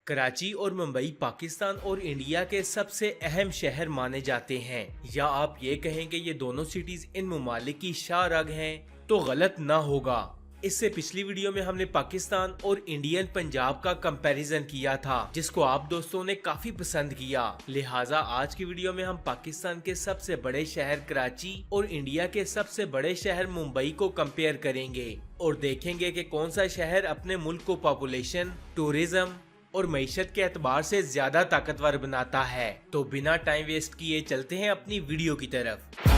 कराची और मुंबई पाकिस्तान और इंडिया के सबसे अहम शहर माने जाते हैं। या आप ये कहें कि ये दोनों सिटीज इन ममालिक की शाहरग हैं तो गलत ना होगा। इससे पिछली वीडियो में हमने पाकिस्तान और इंडियन पंजाब का कंपैरिजन किया था, जिसको आप दोस्तों ने काफी पसंद किया। लिहाजा आज की वीडियो में हम पाकिस्तान के सबसे बड़े शहर कराची और इंडिया के सबसे बड़े शहर मुंबई को कंपेयर करेंगे और देखेंगे कि कौन सा शहर अपने मुल्क को पॉपुलेशन, टूरिज्म और मईशत के एतबार से ज्यादा ताकतवर बनाता है। तो बिना टाइम वेस्ट किए चलते हैं अपनी वीडियो की तरफ।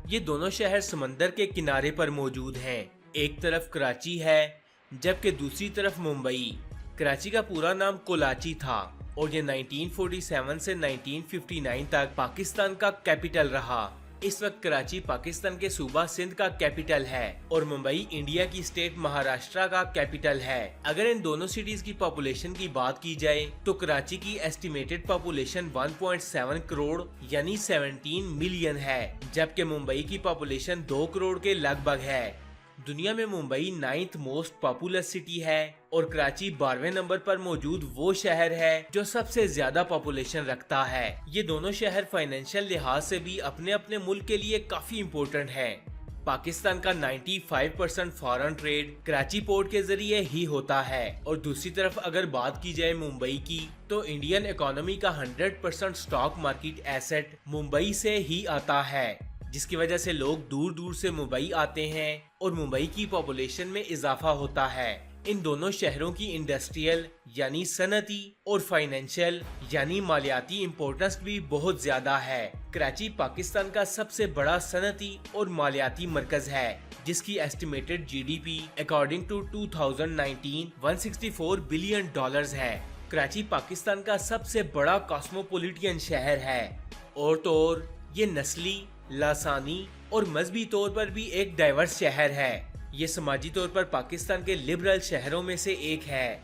ये दोनों शहर समंदर के किनारे पर मौजूद हैं। एक तरफ कराची है जबकि दूसरी तरफ मुंबई। कराची का पूरा नाम कोलाची था और ये 1947 से 1959 तक पाकिस्तान का कैपिटल रहा। इस वक्त कराची पाकिस्तान के सूबा सिंध का कैपिटल है और मुंबई इंडिया की स्टेट महाराष्ट्र का कैपिटल है। अगर इन दोनों सिटीज की पॉपुलेशन की बात की जाए तो कराची की एस्टिमेटेड पॉपुलेशन 1.7 करोड़ यानी 17 मिलियन है, जबकि मुंबई की पॉपुलेशन 2 करोड़ के लगभग है। दुनिया में Mumbai 9th most popular city है और कराची 12वें नंबर पर मौजूद वो शहर है जो सबसे ज्यादा पॉपुलेशन रखता है। ये दोनों शहर फाइनेंशियल लिहाज से भी अपने अपने मुल्क के लिए काफी इम्पोर्टेंट हैं। पाकिस्तान का 95% फॉरेन ट्रेड कराची पोर्ट के जरिए ही होता है और दूसरी तरफ अगर बात की जाए मुंबई की तो इंडियन इकोनॉमी का 100% स्टॉक मार्केट एसेट मुंबई से ही आता है, जिसकी वजह से लोग दूर दूर से मुंबई आते हैं और मुंबई की पॉपुलेशन में इजाफा होता है। इन दोनों शहरों की इंडस्ट्रियल यानी सनती और फाइनेंशियल यानी मालियाती इम्पोर्टेंस भी बहुत ज्यादा है। कराची पाकिस्तान का सबसे बड़ा सनती और मालियाती मरकज है, जिसकी estimated GDP according to 2019 $164 billion है। कराची पाकिस्तान का सबसे बड़ा कॉस्मोपॉलिटियन शहर है और तो और ये नस्ली, लासानी और मजहबी तौर पर भी एक डाइवर्स शहर है। ये समाजी तौर पर पाकिस्तान के लिबरल शहरों में से एक है,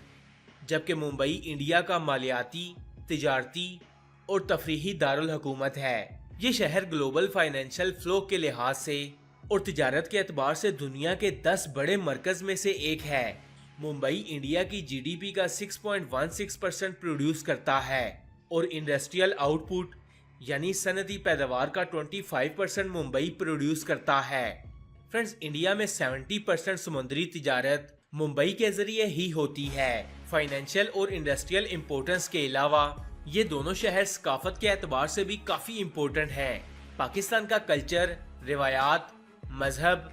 जबकि मुंबई इंडिया का मालियाती, तिजारती और तफरीही दारुल हुकूमत है। ये शहर ग्लोबल फाइनेंशियल फ्लो के लिहाज से और तिजारत के एतबार से दुनिया के 10 बड़े मरकज में से एक है। मुंबई इंडिया की जीडीपी का 6.16% प्रोड्यूस करता है और इंडस्ट्रियल आउटपुट यानी सनदी पैदावार का 25% मुंबई प्रोड्यूस करता है। फ्रेंड्स, इंडिया में 70% समुद्री तिजारत मुंबई के जरिए ही होती है। फाइनेंशियल और इंडस्ट्रियल इम्पोर्टेंस के अलावा ये दोनों शहर सकाफत के एतबार से भी काफी इम्पोर्टेंट हैं। पाकिस्तान का कल्चर, रिवायात, मजहब,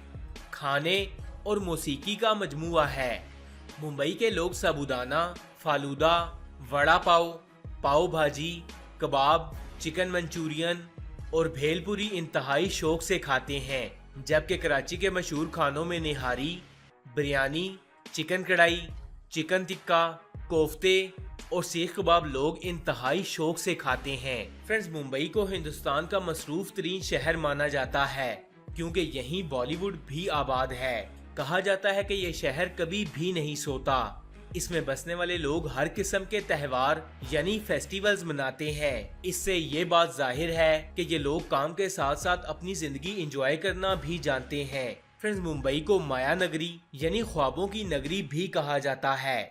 खाने और मौसीकी का मजमुआ है। मुंबई के लोग साबूदाना, फालूदा, वड़ा पाव, पाव भाजी, कबाब, चिकन मंचूरियन और भेलपुरी इंतहाई शौक से खाते हैं, जबकि कराची के मशहूर खानों में निहारी, बिरयानी, चिकन कढ़ाई, चिकन टिक्का, कोफ्ते और सीख कबाब लोग इंतहाई शौक से खाते हैं। फ्रेंड्स, मुंबई को हिंदुस्तान का मसरूफ तरीन शहर माना जाता है क्योंकि यहीं बॉलीवुड भी आबाद है। कहा जाता है कि यह शहर कभी भी नहीं सोता। इसमें बसने वाले लोग हर किस्म के त्योहार यानी फेस्टिवल्स मनाते हैं। इससे ये बात जाहिर है कि ये लोग काम के साथ साथ अपनी जिंदगी एंजॉय करना भी जानते हैं। फ्रेंड्स, मुंबई को माया नगरी यानी ख्वाबों की नगरी भी कहा जाता है।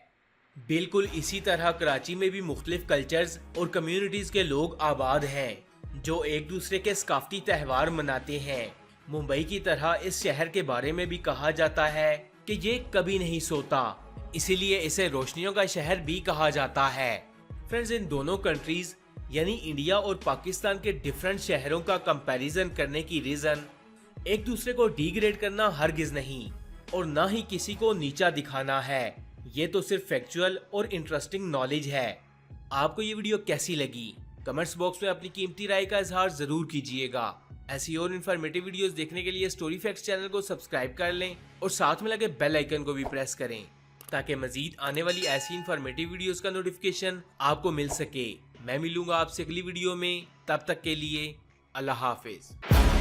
बिल्कुल इसी तरह कराची में भी मुख्तलिफ कल्चर्स और कम्युनिटीज के लोग आबाद हैं जो एक दूसरे के सकाफती त्योहार मनाते हैं। मुंबई की तरह इस शहर के बारे में भी कहा जाता है कि ये कभी नहीं सोता, इसीलिए इसे रोशनियों का शहर भी कहा जाता है। फ्रेंड्स, इन दोनों कंट्रीज यानी इंडिया और पाकिस्तान के डिफरेंट शहरों का कंपैरिजन करने की रीजन एक दूसरे को डिग्रेड करना हरगिज नहीं और ना ही किसी को नीचा दिखाना है। ये तो सिर्फ फैक्चुअल और इंटरेस्टिंग नॉलेज है। आपको ये वीडियो कैसी लगी? कमेंट्स बॉक्स में अपनी कीमती राय का इजहार जरूर कीजिएगा। ऐसी और इन्फॉर्मेटिव वीडियोस देखने के लिए स्टोरी फैक्ट्स चैनल को सब्सक्राइब कर लें और साथ में लगे बेल आइकन को भी प्रेस करें ताकि मजीद आने वाली ऐसी इन्फॉर्मेटिव वीडियोस का नोटिफिकेशन आपको मिल सके। मैं मिलूंगा आपसे अगली वीडियो में, तब तक के लिए अल्लाह हाफिज।